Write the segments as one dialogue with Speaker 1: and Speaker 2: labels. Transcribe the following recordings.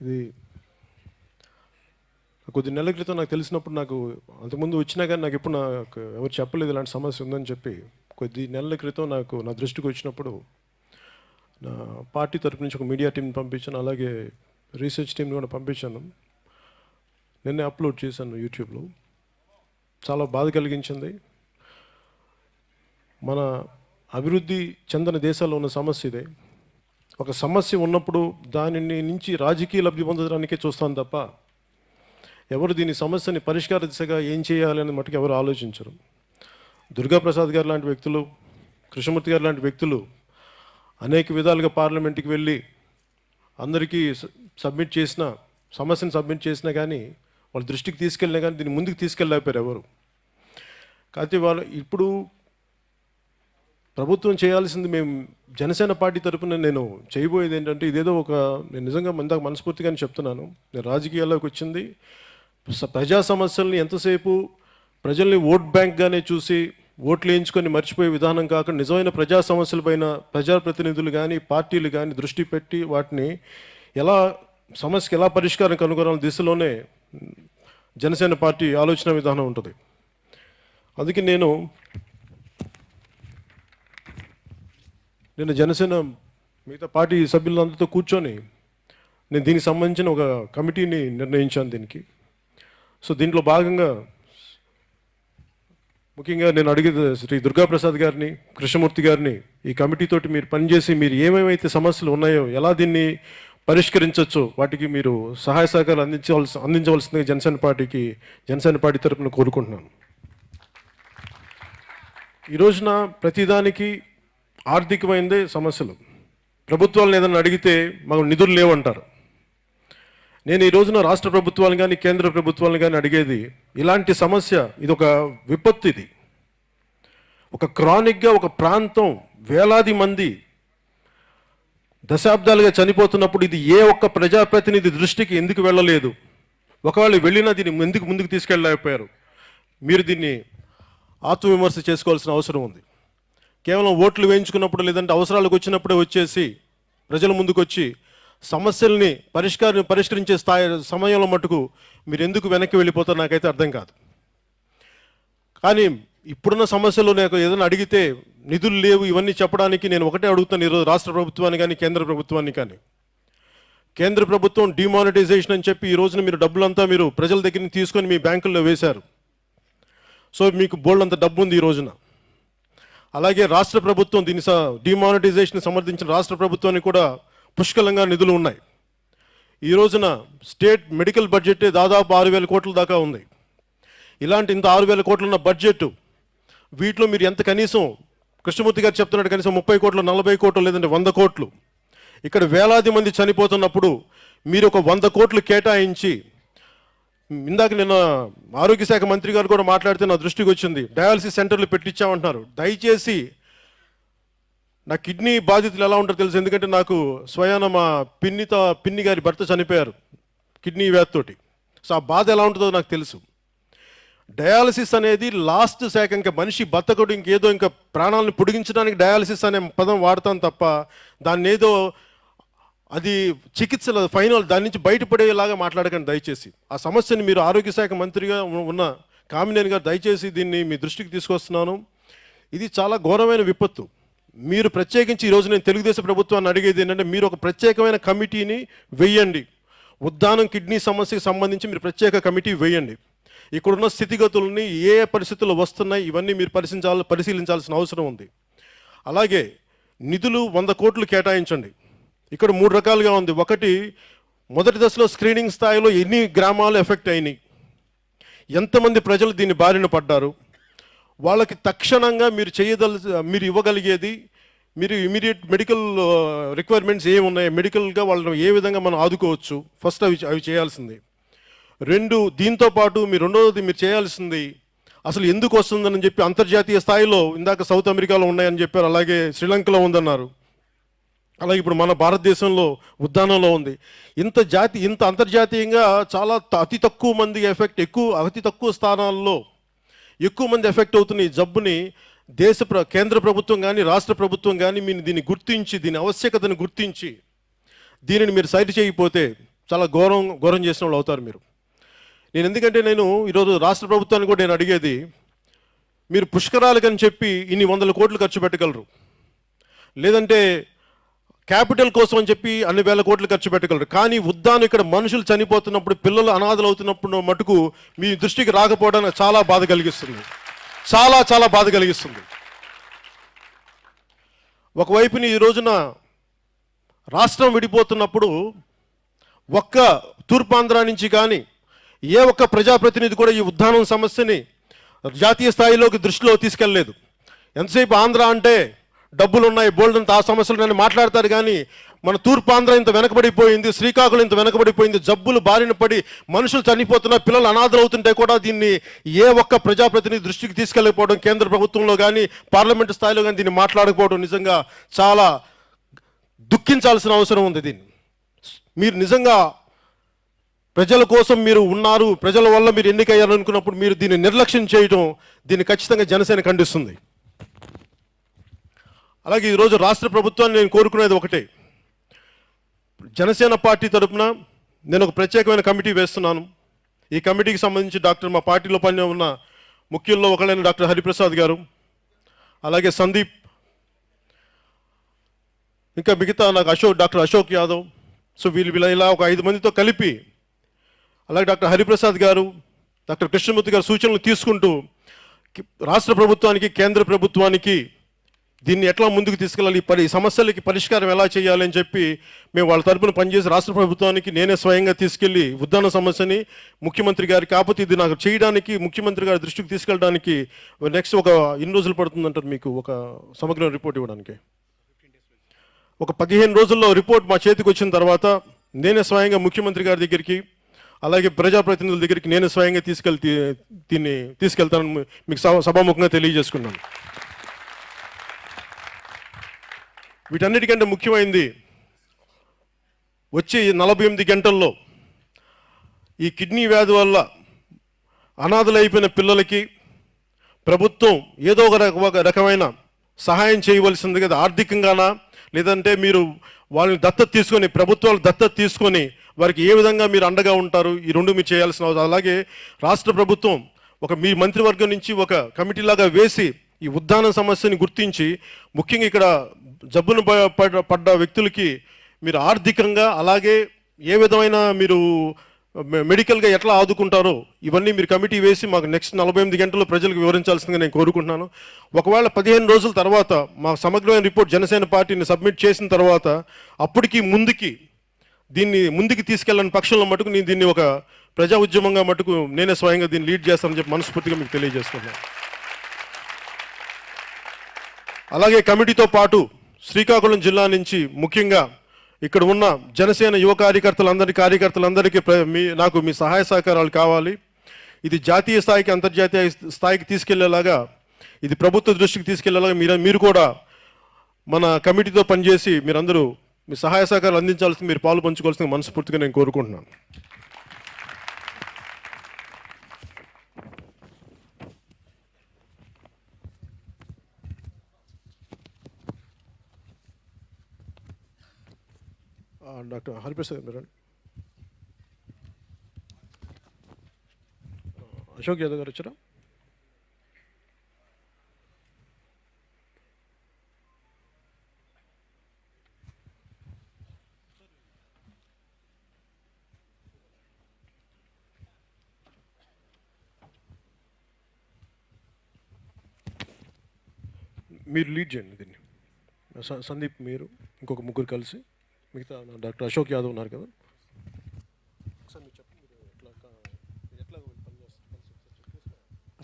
Speaker 1: ఇది కొద్ది నెలల క్రితం నాకు తెలిసినప్పుడు, నాకు అంతకుముందు వచ్చినా కానీ నాకు ఎప్పుడు నాకు ఎవరు చెప్పలేదు ఇలాంటి సమస్య ఉందని చెప్పి. కొద్ది నెలల క్రితం నా దృష్టికి వచ్చినప్పుడు నా పార్టీ తరపు నుంచి ఒక మీడియా టీంని పంపించాను, అలాగే రీసెర్చ్ టీంని కూడా పంపించాను. నిన్నే అప్లోడ్ చేశాను యూట్యూబ్లో. చాలా బాధ కలిగించింది. మన అభివృద్ధి చెందిన దేశాల్లో ఉన్న సమస్య ఇదే. ఒక సమస్య ఉన్నప్పుడు దానిని నుంచి రాజకీయ లబ్ధి పొందడానికే చూస్తాం తప్ప ఎవరు దీని సమస్యని పరిష్కార దిశగా ఏం చేయాలి అని మటుకు ఎవరు ఆలోచించరు. దుర్గాప్రసాద్ గారు లాంటి వ్యక్తులు, కృష్ణమూర్తి గారు లాంటి వ్యక్తులు అనేక విధాలుగా పార్లమెంట్కి వెళ్ళి అందరికీ సమస్యను సబ్మిట్ చేసినా కానీ వాళ్ళ దృష్టికి తీసుకెళ్ళినా కానీ దీన్ని ముందుకు తీసుకెళ్ళలేకపోయారు ఎవరు. కాకపోతే వాళ్ళు ఇప్పుడు ప్రభుత్వం చేయాల్సింది, మేము జనసేన పార్టీ తరఫున నేను చేయబోయేది ఏంటంటే, ఇదేదో నేను నిజంగా ఇందాక మనస్ఫూర్తిగానే చెప్తున్నాను, నేను రాజకీయాల్లోకి వచ్చింది ప్రజా సమస్యల్ని ఎంతసేపు ప్రజల్ని ఓట్ బ్యాంక్గానే చూసి ఓట్లు వేయించుకొని మర్చిపోయే విధానం కాకుండా నిజమైన ప్రజా సమస్యలపైన ప్రజాప్రతినిధులు కానీ పార్టీలు కానీ దృష్టి పెట్టి వాటిని సమస్యకి ఎలా పరిష్కారం కనుగొనాలి దిశలోనే జనసేన పార్టీ ఆలోచన విధానం ఉంటుంది. అందుకే నేను జనసేన మిగతా పార్టీ సభ్యులందరితో కూర్చొని నేను దీనికి సంబంధించిన ఒక కమిటీని నిర్ణయించాను దీనికి. సో దీంట్లో భాగంగా ముఖ్యంగా నేను అడిగేది శ్రీ దుర్గాప్రసాద్ గారిని, కృష్ణమూర్తి గారిని ఈ కమిటీతోటి మీరు పనిచేసి మీరు ఏమేమైతే సమస్యలు ఉన్నాయో ఎలా దీన్ని పరిష్కరించవచ్చో వాటికి మీరు సహాయ సహకారాలు అందించవలసిందిగా జనసేన పార్టీ తరపున కోరుకుంటున్నాను. ఈ రోజున ప్రతిదానికి ఆర్థికమైనదే సమస్యలు. ప్రభుత్వాలను ఏదైనా అడిగితే మాకు నిధులు లేవంటారు. నేను ఈ రోజున రాష్ట్ర ప్రభుత్వాలను కానీ కేంద్ర ప్రభుత్వాలను కానీ అడిగేది, ఇలాంటి సమస్య ఇది ఒక విపత్తు, ఇది ఒక క్రానిక్గా ఒక ప్రాంతం వేలాది మంది దశాబ్దాలుగా చనిపోతున్నప్పుడు ఇది ఏ ఒక్క ప్రజాప్రతినిధి దృష్టికి ఎందుకు వెళ్ళలేదు? ఒకవేళ వెళ్ళినా దీన్ని ముందుకు తీసుకెళ్ళలేకపోయారు. మీరు దీన్ని ఆత్మవిమర్శ చేసుకోవాల్సిన అవసరం ఉంది. కేవలం ఓట్లు వేయించుకున్నప్పుడు లేదంటే అవసరాలకు వచ్చినప్పుడే వచ్చేసి ప్రజల ముందుకు వచ్చి సమస్యల్ని పరిష్కరించే సమయంలో మటుకు మీరు ఎందుకు వెనక్కి వెళ్ళిపోతారో నాకైతే అర్థం కాదు. కానీ ఇప్పుడున్న సమస్యలు నాకు ఏదైనా అడిగితే నిధులు లేవు ఇవన్నీ చెప్పడానికి నేను ఒకటే అడుగుతాను ఈరోజు రాష్ట్ర ప్రభుత్వాన్ని కానీ కేంద్ర ప్రభుత్వాన్ని కానీ. కేంద్ర ప్రభుత్వం డిమానిటైజేషన్ అని చెప్పి ఈ రోజున మీరు డబ్బులంతా మీరు ప్రజల దగ్గర నుంచి తీసుకొని మీ బ్యాంకుల్లో వేశారు. సో మీకు బోల్డ్ అంత డబ్బు ఉంది ఈ రోజున. అలాగే రాష్ట్ర ప్రభుత్వం దీని డిమానిటైజేషన్ సమర్థించిన రాష్ట్ర ప్రభుత్వానికి కూడా పుష్కలంగా నిధులు ఉన్నాయి. ఈ రోజున స్టేట్ మెడికల్ బడ్జెటే దాదాపు 6,000 కోట్ల దాకా ఉంది. ఇలాంటి ఇంత 6,000 కోట్లు ఉన్న బడ్జెట్, వీటిలో మీరు ఎంత కనీసం కృష్ణమూర్తి గారు చెప్తున్నాడు కనీసం 30 కోట్లు 40 కోట్లు లేదంటే 100 కోట్లు ఇక్కడ వేలాది మంది చనిపోతున్నప్పుడు మీరు ఒక 100 కోట్లు కేటాయించి, ఇందాక నిన్న ఆరోగ్య శాఖ మంత్రి గారు కూడా మాట్లాడితే నా దృష్టికి వచ్చింది, డయాలసిస్ సెంటర్లు పెట్టించామంటున్నారు. దయచేసి నా కిడ్నీ బాధితులు ఎలా ఉంటారో తెలుసు, ఎందుకంటే నాకు స్వయాన మా పిన్ని గారి భర్త చనిపోయారు కిడ్నీ వ్యాధితోటి. సో ఆ బాధ ఎలా ఉంటుందో నాకు తెలుసు. డయాలసిస్ అనేది లాస్ట్ శాఖ, ఇంకా మనిషి బతకడు ఇంకేదో ఇంకా ప్రాణాలను పొడిగించడానికి డయాలసిస్ అనే పదం వాడతాను తప్ప దాన్ని ఏదో అది చికిత్సలు ఫైనల్ దాని నుంచి బయటపడేలాగా మాట్లాడకండి దయచేసి. ఆ సమస్యని మీరు ఆరోగ్య శాఖ మంత్రిగా ఉన్న కామినేని గారు దయచేసి దీన్ని మీ దృష్టికి తీసుకొస్తున్నాను. ఇది చాలా ఘోరమైన విపత్తు. మీరు ప్రత్యేకించి ఈరోజు నేను తెలుగుదేశం ప్రభుత్వాన్ని అడిగేది ఏంటంటే, మీరు ఒక ప్రత్యేకమైన కమిటీని వేయండి. ఉద్దానం కిడ్నీ సమస్యకు సంబంధించి మీరు ప్రత్యేక కమిటీ వేయండి. ఇక్కడున్న స్థితిగతులని ఏ పరిస్థితులు వస్తున్నాయి ఇవన్నీ మీరు పరిశీలించాల్సిన అవసరం ఉంది. అలాగే నిధులు 100 కోట్లు కేటాయించండి. ఇక్కడ 3 రకాలుగా ఉంది. ఒకటి, మొదటి దశలో స్క్రీనింగ్ స్థాయిలో ఎన్ని గ్రామాలు ఎఫెక్ట్ అయినాయి, ఎంతమంది ప్రజలు దీన్ని బారిన పడ్డారు, వాళ్ళకి తక్షణంగా మీరు ఇవ్వగలిగేది, మీరు ఇమీడియట్ మెడికల్ రిక్వైర్మెంట్స్ ఏమి ఉన్నాయి, మెడికల్గా వాళ్ళని ఏ విధంగా మనం ఆదుకోవచ్చు, ఫస్ట్ అవి చేయాల్సింది. 2, దీంతో పాటు రెండవది మీరు చేయాల్సింది అసలు ఎందుకు వస్తుందని చెప్పి అంతర్జాతీయ స్థాయిలో, ఇందాక సౌత్ అమెరికాలో ఉన్నాయని చెప్పారు, అలాగే శ్రీలంకలో ఉందన్నారు, అలాగే ఇప్పుడు మన భారతదేశంలో ఉద్దానంలో ఉంది. ఇంత అంతర్జాతీయంగా చాలా అతి తక్కువ మంది అతి తక్కువ స్థానాల్లో ఎక్కువ మంది ఎఫెక్ట్ అవుతున్న ఈ జబ్బుని కేంద్ర ప్రభుత్వం కానీ రాష్ట్ర ప్రభుత్వం కానీ దీన్ని గుర్తించి, దీని ఆవశ్యకతను గుర్తించి దీనిని మీరు సరి చేయకపోతే చాలా ఘోరం చేసిన వాళ్ళు అవుతారు మీరు. ఎందుకంటే నేను ఈరోజు రాష్ట్ర ప్రభుత్వాన్ని కూడా నేను అడిగేది, మీరు పుష్కరాలకని చెప్పి ఇన్ని 100 కోట్లు ఖర్చు పెట్టగలరు, లేదంటే క్యాపిటల్ కోసం అని చెప్పి అన్ని వేల కోట్లు ఖర్చు పెట్టగలరు, కానీ ఉద్దానం ఇక్కడ మనుషులు చనిపోతున్నప్పుడు, పిల్లలు అనాథలు అవుతున్నప్పుడు మటుకు మీ దృష్టికి రాకపోవడం చాలా బాధ కలిగిస్తుంది, చాలా బాధ కలిగిస్తుంది. ఒకవైపుని ఈ రోజున రాష్ట్రం విడిపోతున్నప్పుడు ఒక్క తూర్పాంధ్ర నుంచి కానీ ఏ ఒక్క ప్రజాప్రతినిధి కూడా ఈ ఉద్దానం సమస్యని జాతీయ స్థాయిలోకి దృష్టిలో తీసుకెళ్ళలేదు. ఎంతసేపు ఆంధ్ర అంటే డబ్బులు ఉన్నాయి, బోల్డ్ అంత ఆ సమస్యలు మాట్లాడతారు, కానీ మన తూర్పాంధ్ర ఇంత వెనకబడిపోయింది, శ్రీకాకుళం ఇంత వెనకబడిపోయింది, జబ్బులు బారిన పడి మనుషులు చనిపోతున్నా, పిల్లలు అనాథలు అవుతుంటే కూడా దీన్ని ఏ ఒక్క ప్రజాప్రతినిధి దృష్టికి తీసుకెళ్ళకపోవడం, కేంద్ర ప్రభుత్వంలో కానీ పార్లమెంటు స్థాయిలో కానీ దీన్ని మాట్లాడకపోవడం నిజంగా చాలా దుఃఖించాల్సిన అవసరం ఉంది. దీన్ని మీరు నిజంగా ప్రజల కోసం మీరు ఉన్నారు, ప్రజల వల్ల మీరు ఎన్నికయ్యారనుకున్నప్పుడు మీరు దీన్ని నిర్లక్ష్యం చేయడం, దీన్ని ఖచ్చితంగా జనసేన ఖండిస్తుంది. అలాగే ఈరోజు రాష్ట్ర ప్రభుత్వాన్ని నేను కోరుకునేది ఒకటే, జనసేన పార్టీ తరఫున నేను ఒక ప్రత్యేకమైన కమిటీ వేస్తున్నాను. ఈ కమిటీకి సంబంధించి మా పార్టీలో పని ఉన్న ముఖ్యుల్లో ఒకళ్ళైన డాక్టర్ హరిప్రసాద్ గారు, అలాగే సందీప్, ఇంకా మిగతా నాకు డాక్టర్ అశోక్ యాదవ్, సో వీళ్ళు ఇలా ఒక 5 మందితో కలిపి, అలాగే డాక్టర్ హరిప్రసాద్ గారు, డాక్టర్ కృష్ణమూర్తి గారు సూచనలు తీసుకుంటూ రాష్ట్ర ప్రభుత్వానికి, కేంద్ర ప్రభుత్వానికి దీన్ని ఎట్లా ముందుకు తీసుకెళ్ళాలి, ఈ సమస్యలకి పరిష్కారం ఎలా చేయాలి అని చెప్పి మేము వాళ్ళ తరపున పనిచేసి రాష్ట్ర ప్రభుత్వానికి నేనే స్వయంగా తీసుకెళ్ళి ఉద్దాన సమస్యని ముఖ్యమంత్రి గారికి, కాకపోతే ఇది నాకు చేయడానికి ముఖ్యమంత్రి గారి దృష్టికి తీసుకెళ్ళడానికి నెక్స్ట్ ఒక ఎన్ని రోజులు పడుతుందంటారు మీకు ఒక సమగ్ర రిపోర్ట్ ఇవ్వడానికి? ఒక 15 రోజుల్లో రిపోర్ట్ మా చేతికి వచ్చిన తర్వాత నేనే స్వయంగా ముఖ్యమంత్రి గారి దగ్గరికి, అలాగే ప్రజాప్రతినిధుల దగ్గరికి నేనే స్వయంగా దీన్ని తీసుకెళ్తానని మీకు సభాముఖంగా తెలియజేసుకున్నాను. వీటన్నిటికంటే ముఖ్యమైనది, వచ్చే 48 గంటల్లో ఈ కిడ్నీ వ్యాధి వల్ల అనాథలైపోయిన పిల్లలకి ప్రభుత్వం ఏదో ఒక రకమైన సహాయం చేయవలసింది కదా, ఆర్థికంగానా లేదంటే మీరు వాళ్ళని దత్తత తీసుకొని, ప్రభుత్వాలు దత్తత తీసుకొని వారికి ఏ విధంగా మీరు అండగా ఉంటారు, ఈ రెండు మీరు చేయాల్సిన అవసరం. అలాగే రాష్ట్ర ప్రభుత్వం మీ మంత్రివర్గం నుంచి ఒక కమిటీలాగా వేసి ఈ ఉద్దానం సమస్యని గుర్తించి, ముఖ్యంగా ఇక్కడ జబ్బును పడ్డ వ్యక్తులకి మీరు ఆర్థికంగా, అలాగే ఏ విధమైన మీరు మెడికల్గా ఎట్లా ఆదుకుంటారో ఇవన్నీ మీరు కమిటీ వేసి మాకు నెక్స్ట్ 48 గంటల్లో ప్రజలకు వివరించాల్సిందిగా నేను కోరుకుంటున్నాను. ఒకవేళ 15 రోజుల తర్వాత మా సమగ్రమైన రిపోర్ట్ జనసేన పార్టీని సబ్మిట్ చేసిన తర్వాత అప్పటికి దీన్ని ముందుకు తీసుకెళ్ళని పక్షంలో మటుకు నేను దీన్ని ఒక ప్రజా ఉద్యమంగా మటుకు నేనే స్వయంగా దీన్ని లీడ్ చేస్తానని చెప్పి మనస్ఫూర్తిగా మీకు తెలియజేస్తున్నాను. అలాగే కమిటీతో పాటు శ్రీకాకుళం జిల్లా నుంచి ముఖ్యంగా ఇక్కడ ఉన్న జనసేన యువ కార్యకర్తలందరికీ నాకు మీ సహాయ సహకారాలు కావాలి. ఇది జాతీయ స్థాయికి, అంతర్జాతీయ స్థాయికి తీసుకెళ్లేలాగా, ఇది ప్రభుత్వ దృష్టికి తీసుకెళ్లేలాగా మీరు కూడా మన కమిటీతో పనిచేసి మీరందరూ మీ సహాయ సహకారాలు అందించాల్సింది, మీరు పాలు పంచుకోవాల్సింది మనస్ఫూర్తిగా నేను కోరుకుంటున్నాను. డాక్టర్ హరిప్రసాద్ మీరు, అశోక్ యాదవ్ గారు వచ్చారా? మీరు లీడ్ చేయండి దీన్ని. సందీప్, మీరు ఇంకొక ముగ్గురు కలిసి, మిగతా డాక్టర్ అశోక్ యాదవ్ ఉన్నారు కదా,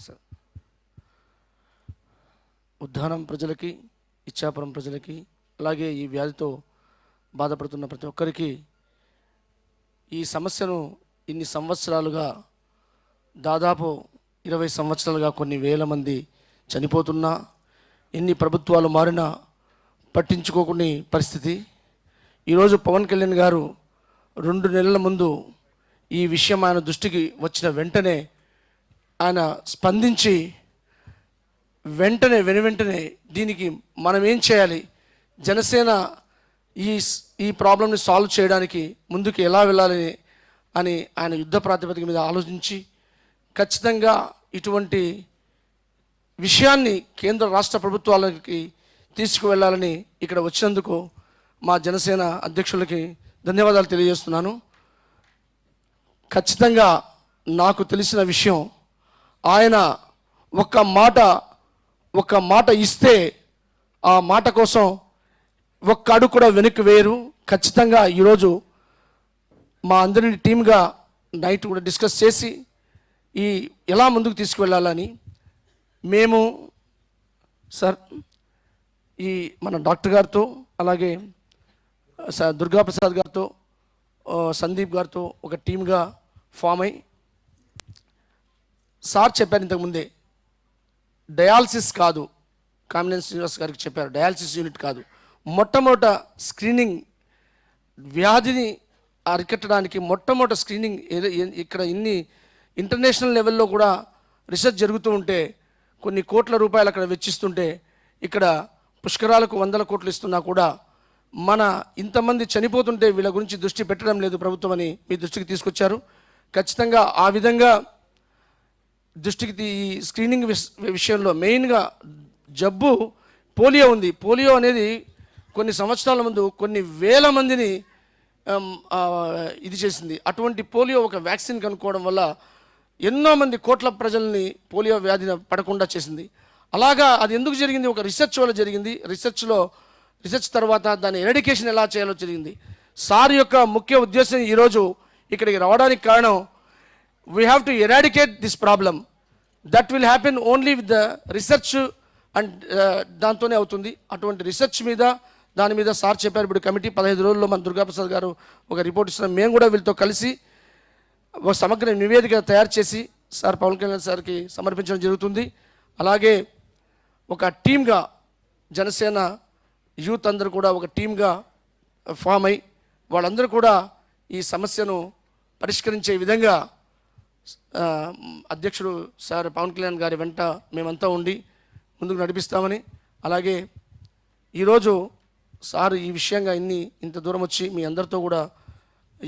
Speaker 2: సార్. ఉద్దానం ప్రజలకి, ఇచ్చాపురం ప్రజలకి, అలాగే ఈ వ్యాధితో బాధపడుతున్న ప్రతి ఒక్కరికి, ఈ సమస్యను ఇన్ని సంవత్సరాలుగా, దాదాపు 20 సంవత్సరాలుగా కొన్ని వేల మంది చనిపోతున్నా, ఎన్ని ప్రభుత్వాలు మారినా పట్టించుకోకునే పరిస్థితి. ఈరోజు పవన్ కళ్యాణ్ గారు 2 నెలల ముందు ఈ విషయం ఆయన దృష్టికి వచ్చిన వెంటనే ఆయన స్పందించి వెంటనే దీనికి మనం ఏం చేయాలి, జనసేన ఈ ప్రాబ్లమ్ని సాల్వ్ చేయడానికి ముందుకు ఎలా వెళ్ళాలని అని ఆయన యుద్ధ ప్రాతిపదిక మీద ఆలోచించి ఖచ్చితంగా ఇటువంటి విషయాన్ని కేంద్ర రాష్ట్ర ప్రభుత్వాలకి తీసుకువెళ్ళాలని ఇక్కడ వచ్చినందుకు మా జనసేన అధ్యక్షులకి ధన్యవాదాలు తెలియజేస్తున్నాను. ఖచ్చితంగా నాకు తెలిసిన విషయం, ఆయన ఒక్క మాట ఇస్తే ఆ మాట కోసం ఒక్క అడుగు కూడా వెనక్కి వేయరు. ఖచ్చితంగా ఈరోజు మా అందరిని టీమ్గా నైట్ కూడా డిస్కస్ చేసి ఎలా ముందుకు తీసుకువెళ్ళాలని మేము సార్ మన డాక్టర్ గారితో అలాగే దుర్గాప్రసాద్ గారితో సందీప్ గారితో ఒక టీమ్గా ఫామ్ అయ్యి సార్ చెప్పారు ఇంతకుముందే, డయాలసిస్ కాదు, కామినేని శ్రీనివాస్ గారికి చెప్పారు, డయాలసిస్ యూనిట్ కాదు, మొట్టమొదట స్క్రీనింగ్ వ్యాధిని అరికట్టడానికి మొట్టమొదటి స్క్రీనింగ్ ఇక్కడ ఇన్ని ఇంటర్నేషనల్ లెవెల్లో కూడా రీసెర్చ్ జరుగుతూ ఉంటే కొన్ని కోట్ల రూపాయలు అక్కడ వెచ్చిస్తుంటే ఇక్కడ పుష్కరాలకు 100 కోట్లు ఇస్తున్నా కూడా మన ఇంతమంది చనిపోతుంటే వీళ్ళ గురించి దృష్టి పెట్టడం లేదు ప్రభుత్వం అని మీ దృష్టికి తీసుకొచ్చారు. ఖచ్చితంగా ఆ విధంగా దృష్టికి ఈ స్క్రీనింగ్ విషయంలో మెయిన్గా జబ్బు పోలియో ఉంది. పోలియో అనేది కొన్ని సంవత్సరాల ముందు కొన్ని వేల మందిని ఇది చేసింది. అటువంటి పోలియో ఒక వ్యాక్సిన్ కనుక్కోవడం వల్ల ఎన్నో మంది కోట్ల ప్రజల్ని పోలియో వ్యాధిని పడకుండా చేసింది. అలాగా అది ఎందుకు జరిగింది? ఒక రీసెర్చ్ వల్ల జరిగింది. రీసెర్చ్ తర్వాత దాని ఎరాడికేషన్ ఎలా చేయాలో జరిగింది. సార్ యొక్క ముఖ్య ఉద్దేశం ఈరోజు ఇక్కడికి రావడానికి కారణం, we have to eradicate this problem. That will happen only with the research and దాంతోనే అవుతుంది. అటువంటి రీసెర్చ్ మీద దాని మీద సార్ చెప్పారు. ఇప్పుడు కమిటీ 15 రోజుల్లో మన దుర్గాప్రసాద్ గారు ఒక రిపోర్ట్ ఇస్తున్నాం. మేము కూడా వీళ్ళతో కలిసి ఒక సమగ్ర నివేదిక తయారు చేసి సార్ పవన్ కళ్యాణ్ సార్కి సమర్పించడం జరుగుతుంది. అలాగే ఒక టీమ్గా జనసేన యూత్ అందరూ కూడా ఒక టీమ్గా ఫామ్ అయి వాళ్ళందరూ కూడా ఈ సమస్యను పరిష్కరించే విధంగా అధ్యక్షుడు సార్ పవన్ కళ్యాణ్ గారి వెంట మేమంతా ఉండి ముందుకు నడిపిస్తామని, అలాగే ఈరోజు సార్ ఈ విషయంగా ఇంత దూరం వచ్చి మీ అందరితో కూడా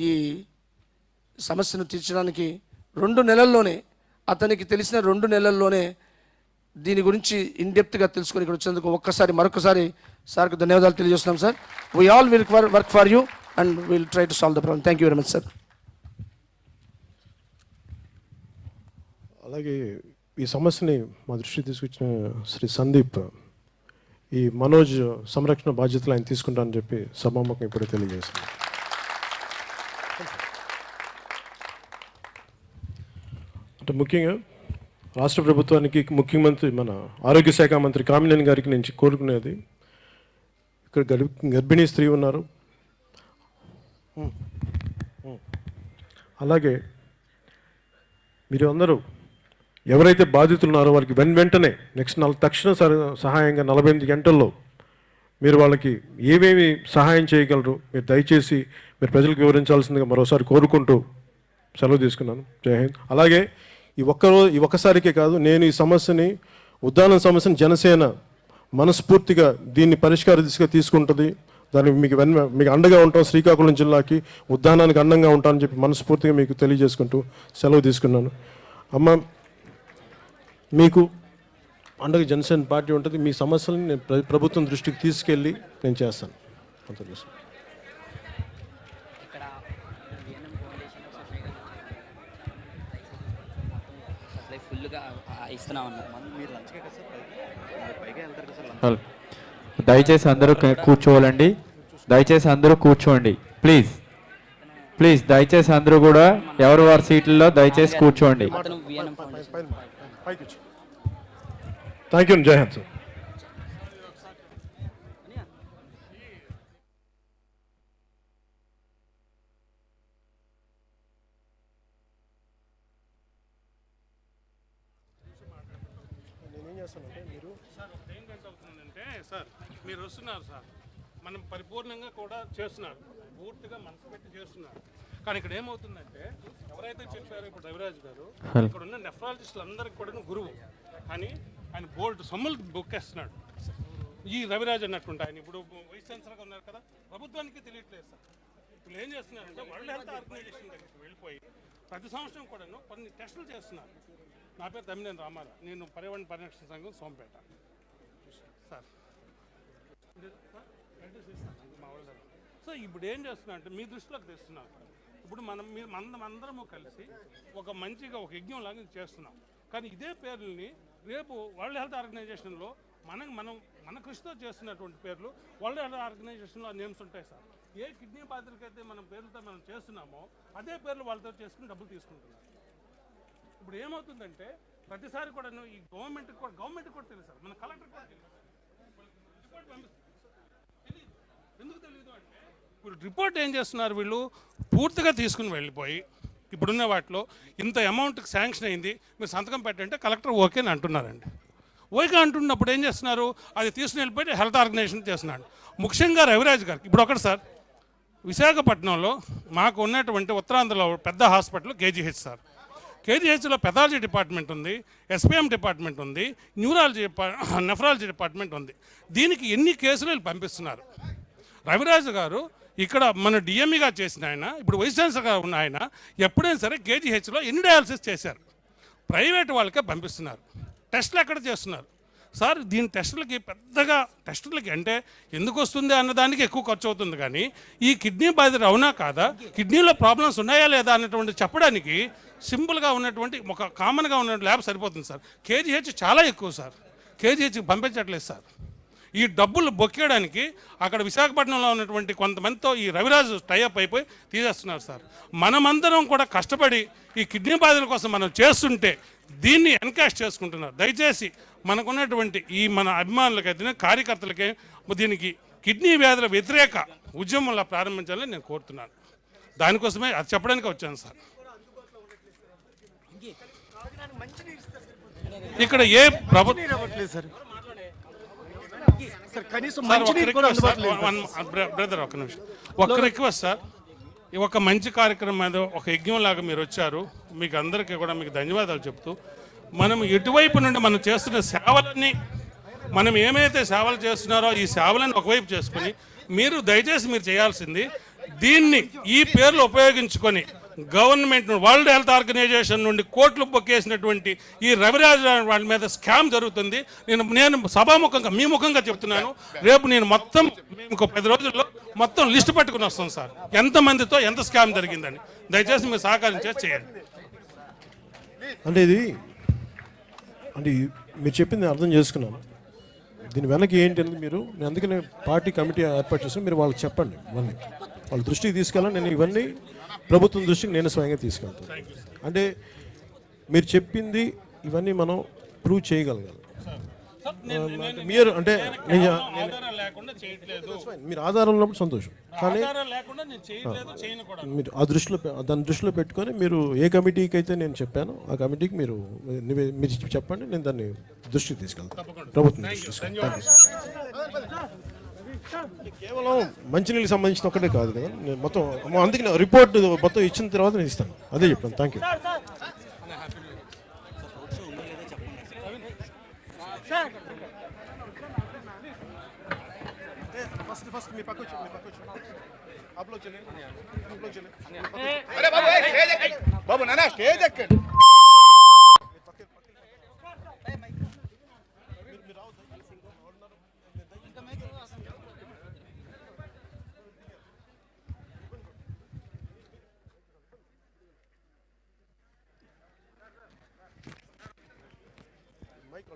Speaker 2: ఈ సమస్యను తీర్చడానికి 2 నెలల్లోనే, అతనికి తెలిసిన 2 నెలల్లోనే దీని గురించి ఇన్డెప్త్గా తెలుసుకొని ఇక్కడ వచ్చినందుకు మరొకసారి సార్కు ధన్యవాదాలు తెలియజేస్తున్నాం sir. We all will work for you and will try to solve the problem. Thank you very much sir.
Speaker 1: అలాగే ఈ సమస్యని మా దృష్టికి తీసుకొచ్చిన శ్రీ సందీప్ ఈ మనోజ్ సంరక్షణ బాధ్యతలు ఆయన తీసుకుంటానని చెప్పి సభాముఖం ఇప్పుడు తెలియజేశారు. అంటే ముఖ్యంగా రాష్ట్ర ప్రభుత్వానికి, ముఖ్యమంత్రి మన ఆరోగ్య శాఖ మంత్రి కామినేని గారికి నేను కోరుకునేది, ఇక్కడ గర్భిణీ స్త్రీ ఉన్నారు, అలాగే మీరు అందరూ ఎవరైతే బాధితులు ఉన్నారో వాళ్ళకి వెంటనే నెక్స్ట్ తక్షణ సహాయంగా 48 గంటల్లో మీరు వాళ్ళకి ఏమేమి సహాయం చేయగలరు మీరు దయచేసి మీరు ప్రజలకు వివరించాల్సిందిగా మరోసారి కోరుకుంటూ సెలవు తీసుకున్నాను. జై హింద్. అలాగే ఈ ఒక్కసారికే కాదు, నేను ఈ సమస్యని ఉద్దానం సమస్యని జనసేన మనస్ఫూర్తిగా దీన్ని పరిష్కార దిశగా తీసుకుంటుంది. దానికి మీకు అండగా ఉంటాం. శ్రీకాకుళం జిల్లాకి ఉద్దానానికి అండంగా ఉంటానని చెప్పి మనస్ఫూర్తిగా మీకు తెలియజేసుకుంటూ సెలవు తీసుకున్నాను. అమ్మ, మీకు అండగా జనసేన పార్టీ ఉంటుంది. మీ సమస్యలను నేను ప్రభుత్వం దృష్టికి తీసుకెళ్ళి నేను చేస్తాను. అంత
Speaker 3: దయచేసి అందరూ కూర్చోవాలండి. దయచేసి అందరూ కూర్చోండి ప్లీజ్. దయచేసి అందరూ కూడా ఎవరు వారి సీట్లలో దయచేసి కూర్చోండి.
Speaker 1: Thank you. జై హింద్ సార్.
Speaker 4: సార్ మీరు వస్తున్నారు సార్, మనం పరిపూర్ణంగా కూడా చేస్తున్నారు, పూర్తిగా మనసు పెట్టి చేస్తున్నారు. కానీ ఇక్కడ ఏమవుతుందంటే, ఎవరైతే చెప్పారో ఇప్పుడు రవిరాజు గారు, ఇక్కడ ఉన్న నెఫ్రాలజిస్టులు అందరికి కూడా గురువు, కానీ ఆయన బోల్డ్ సొమ్ములు బొక్కేస్తున్నాడు. ఈ రవిరాజు అన్నట్టుంటే ఆయన ఇప్పుడు వైస్ ఛాన్సలర్గా ఉన్నారు కదా, ప్రభుత్వానికి తెలియట్లేదు సార్. ఇప్పుడు ఏం చేస్తున్నారంటే వరల్డ్ హెల్త్ ఆర్గనైజేషన్ దగ్గరికి వెళ్ళిపోయి ప్రతి సంవత్సరం కూడాను కొన్ని టెస్టులు చేస్తున్నారు. నా పేరు తమ్మినేని రామారావు, నేను పర్యావరణ పరిరక్షణ సంఘం సోంపేట సార్. మా వాళ్ళు సో ఇప్పుడు ఏం చేస్తున్నా అంటే మీ దృష్టిలోకి తెస్తున్నాను. ఇప్పుడు అందరము కలిసి ఒక మంచిగా ఒక యజ్ఞం లాగా చేస్తున్నాం. కానీ ఇదే పేర్లని రేపు వరల్డ్ హెల్త్ ఆర్గనైజేషన్లో మన కృషితో చేస్తున్నటువంటి పేర్లు వరల్డ్ హెల్త్ ఆర్గనైజేషన్లో నేమ్స్ ఉంటాయి సార్. ఏ కిడ్నీ బాధితులకైతే మనం పేర్లతో మనం చేస్తున్నామో అదే పేర్లు వాళ్ళతో చేసుకుని డబ్బులు తీసుకుంటున్నారు. ఇప్పుడు ఏమవుతుందంటే ప్రతిసారి కూడా ఈ గవర్నమెంట్ కూడా తెలుసు సార్, మన కలెక్టర్ కూడా తెలుసు. ఎందుకు తెలియదు అంటే ఇప్పుడు రిపోర్ట్ ఏం చేస్తున్నారు వీళ్ళు పూర్తిగా తీసుకుని వెళ్ళిపోయి ఇప్పుడున్న వాటిలో ఇంత అమౌంట్కి శాంక్షన్ అయింది మీరు సంతకం పెట్టంటే కలెక్టర్ ఓకే అని అంటున్నారండి. ఓకే అంటున్నప్పుడు ఏం చేస్తున్నారు, అది తీసుకుని వెళ్ళిపోయి హెల్త్ ఆర్గనైజేషన్ చేస్తున్నాడు. ముఖ్యంగా రవిరాజ్ గారికి ఇప్పుడు ఒకటి సార్, విశాఖపట్నంలో మాకు ఉన్నటువంటి ఉత్తరాంధ్రలో పెద్ద హాస్పిటల్ కేజీహెచ్ సార్. కేజీహెచ్లో పెథాలజీ డిపార్ట్మెంట్ ఉంది, ఎస్పీఎం డిపార్ట్మెంట్ ఉంది, నెఫ్రాలజీ డిపార్ట్మెంట్ ఉంది. దీనికి ఎన్ని కేసులు వీళ్ళు పంపిస్తున్నారు. రవిరాజు గారు ఇక్కడ మన డిఎంఈగా చేసిన ఆయన, ఇప్పుడు వైస్ ఛాన్సలర్గా ఉన్న ఆయన ఎప్పుడైనా సరే కేజీహెచ్లో ఎన్ని డయాలసిస్ చేశారు. ప్రైవేట్ వాళ్ళకే పంపిస్తున్నారు. టెస్టులు ఎక్కడ చేస్తున్నారు సార్. దీని టెస్టులకి అంటే ఎందుకు వస్తుంది అన్నదానికి ఎక్కువ ఖర్చు అవుతుంది. కానీ ఈ కిడ్నీ బాధితులు అవునా కాదా, కిడ్నీలో ప్రాబ్లమ్స్ ఉన్నాయా లేదా అన్నటువంటి చెప్పడానికి సింపుల్గా ఉన్నటువంటి ఒక కామన్గా ఉన్న ల్యాబ్ సరిపోతుంది సార్. కేజీహెచ్ చాలా ఎక్కువ సార్, కేజీహెచ్కి పంపించట్లేదు సార్. ఈ డబ్బులు బొక్కేయడానికి అక్కడ విశాఖపట్నంలో ఉన్నటువంటి కొంతమందితో ఈ రవిరాజు టైఅప్ అయిపోయి తీసేస్తున్నారు సార్. మనమందరం కూడా కష్టపడి ఈ కిడ్నీ బాధితుల కోసం మనం చేస్తుంటే దీన్ని ఎన్కాష్ చేసుకుంటున్నారు. దయచేసి మనకున్నటువంటి మన అభిమానులకైతే కార్యకర్తలకే దీనికి కిడ్నీ వ్యాధుల వ్యతిరేక ఉద్యమంలా ప్రారంభించాలని నేను కోరుతున్నాను. దానికోసమే అది చెప్పడానికి వచ్చాను సార్. ఇక్కడ ఏ ప్రభుత్వం బ్రదర్ ఒక నిమిషం, ఒక్క రిక్వెస్ట్ సార్. ఒక మంచి కార్యక్రమం మీద ఒక యజ్ఞం లాగా మీరు వచ్చారు, మీకు అందరికీ కూడా మీకు ధన్యవాదాలు చెప్తూ మనం ఎటువైపు నుండి మనం చేస్తున్న సేవలన్నీ మనం ఏమైతే సేవలు చేస్తున్నారో ఈ సేవలను ఒకవైపు చేసుకొని మీరు దయచేసి మీరు చేయాల్సింది దీన్ని ఈ పేర్లు ఉపయోగించుకొని గవర్నమెంట్ వరల్డ్ హెల్త్ ఆర్గనైజేషన్ నుండి కోట్లు బొక్కేసినటువంటి ఈ రవిరాజ్ వాళ్ళ మీద స్కామ్ జరుగుతుంది. నేను సభాముఖంగా మీ ముఖంగా చెప్తున్నాను. రేపు నేను మొత్తం ఇంకో 10 రోజుల్లో మొత్తం లిస్ట్ పట్టుకుని వస్తాం సార్, ఎంతమందితో ఎంత స్కామ్ జరిగిందని. దయచేసి మీరు సహకరించేసి చేయండి.
Speaker 1: అంటే మీరు చెప్పింది అర్థం చేసుకున్నాను. దీని వెనక ఏంటి అని మీరు అందుకనే పార్టీ కమిటీ ఏర్పాటు చేసి మీరు వాళ్ళకి చెప్పండి, వాళ్ళ దృష్టికి తీసుకెళ్ళాలి. నేను ఇవన్నీ ప్రభుత్వం దృష్టికి నేను స్వయంగా తీసుకెళ్తాను. అంటే మీరు చెప్పింది ఇవన్నీ మనం ప్రూవ్ చేయగలగాలి. మీరు అంటే మీరు ఆధారం ఉన్నప్పుడు సంతోషం, కానీ మీరు దాని దృష్టిలో పెట్టుకొని మీరు ఏ కమిటీకి అయితే నేను చెప్పానో ఆ కమిటీకి మీరు చెప్పండి, నేను దాన్ని దృష్టికి తీసుకెళ్తాను, ప్రభుత్వం కేవలం మంచినీళ్ళకి సంబంధించిన ఒక్కటే కాదు కదా, నేను మొత్తం అందుకే రిపోర్ట్ మొత్తం ఇచ్చిన తర్వాత నేను ఇస్తాను. అదే చెప్పాను. Thank you. फर्स्ट मी पक्को आप लोग चले अरे बाबू स्टेज एक्केंడి बाबू नाना स्टेज एक्केंడి మైక్